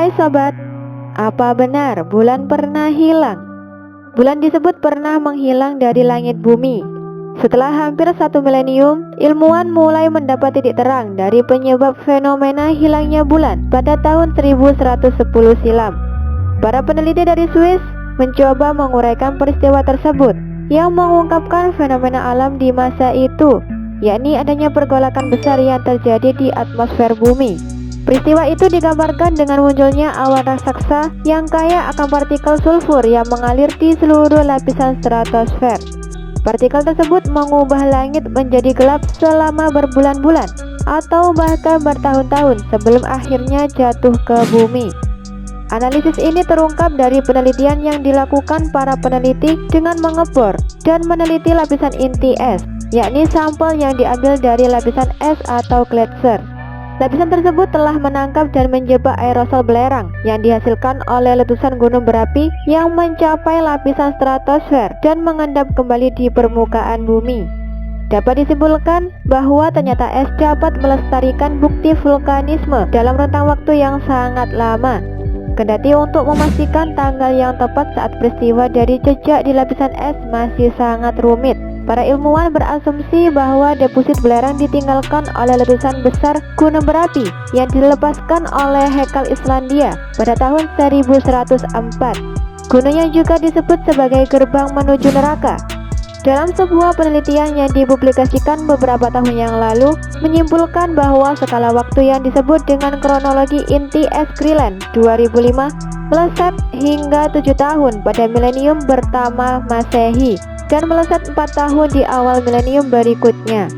Hai sobat, apa benar bulan pernah hilang? Bulan disebut pernah menghilang dari langit bumi. Setelah hampir 1 milenium, ilmuwan mulai mendapat titik terang dari penyebab fenomena hilangnya bulan pada tahun 1110 silam. Para peneliti dari Swiss mencoba menguraikan peristiwa tersebut yang mengungkapkan fenomena alam di masa itu, yakni adanya pergolakan besar yang terjadi di atmosfer bumi. Peristiwa itu digambarkan dengan munculnya awan raksasa yang kaya akan partikel sulfur yang mengalir di seluruh lapisan stratosfer. Partikel tersebut mengubah langit menjadi gelap selama berbulan-bulan atau bahkan bertahun-tahun sebelum akhirnya jatuh ke bumi. Analisis ini terungkap dari penelitian yang dilakukan para peneliti dengan mengebor dan meneliti lapisan inti es, yakni sampel yang diambil dari lapisan es atau gletser. Lapisan tersebut telah menangkap dan menjebak aerosol belerang yang dihasilkan oleh letusan gunung berapi yang mencapai lapisan stratosfer dan mengendap kembali di permukaan bumi. Dapat disimpulkan bahwa ternyata es dapat melestarikan bukti vulkanisme dalam rentang waktu yang sangat lama. Kendati untuk memastikan tanggal yang tepat saat peristiwa dari jejak di lapisan es masih sangat rumit. Para ilmuwan berasumsi bahwa deposit belerang ditinggalkan oleh letusan besar gunung berapi yang dilepaskan oleh Hekal Islandia pada tahun 1104. Gunung yang juga disebut sebagai gerbang menuju neraka. Dalam sebuah penelitian yang dipublikasikan beberapa tahun yang lalu, menyimpulkan bahwa skala waktu yang disebut dengan kronologi inti es Greenland 2005 melesat hingga 7 tahun pada milenium pertama Masehi dan melesat 4 tahun di awal milenium berikutnya.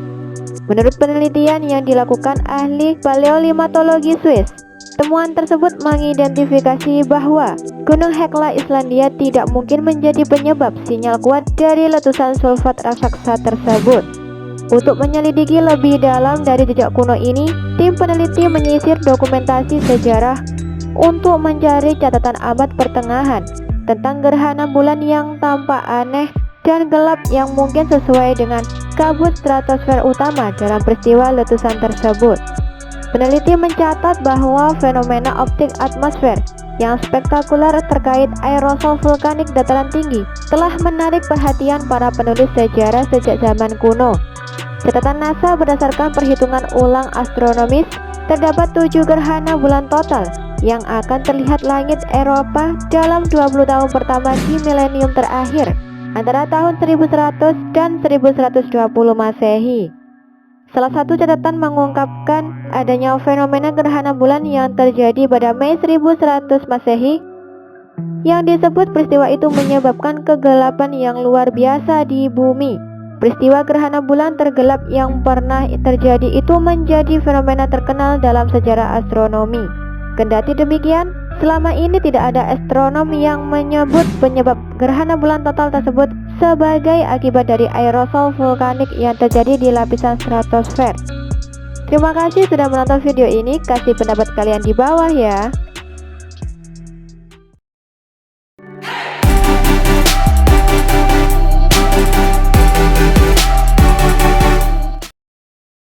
Menurut penelitian yang dilakukan ahli paleoklimatologi Swiss, temuan tersebut mengidentifikasi bahwa Gunung Hekla Islandia tidak mungkin menjadi penyebab sinyal kuat dari letusan sulfat raksasa tersebut. Untuk menyelidiki lebih dalam dari jejak kuno ini, tim peneliti menyisir dokumentasi sejarah untuk mencari catatan abad pertengahan tentang gerhana bulan yang tampak aneh dan gelap yang mungkin sesuai dengan kabut stratosfer utama dalam peristiwa letusan tersebut. Peneliti mencatat bahwa fenomena optik atmosfer yang spektakuler terkait aerosol vulkanik dataran tinggi telah menarik perhatian para penulis sejarah sejak zaman kuno. Catatan NASA berdasarkan perhitungan ulang astronomis, terdapat 7 gerhana bulan total yang akan terlihat langit Eropa dalam 20 tahun pertama di milenium terakhir antara tahun 1100 dan 1120 Masehi. Salah satu catatan mengungkapkan adanya fenomena gerhana bulan yang terjadi pada Mei 1100 Masehi yang disebut peristiwa itu menyebabkan kegelapan yang luar biasa di bumi. Peristiwa gerhana bulan tergelap yang pernah terjadi itu menjadi fenomena terkenal dalam sejarah astronomi. Kendati demikian, selama ini tidak ada astronom yang menyebut penyebab gerhana bulan total tersebut sebagai akibat dari aerosol vulkanik yang terjadi di lapisan stratosfer. Terima kasih sudah menonton video ini, kasih pendapat kalian di bawah ya.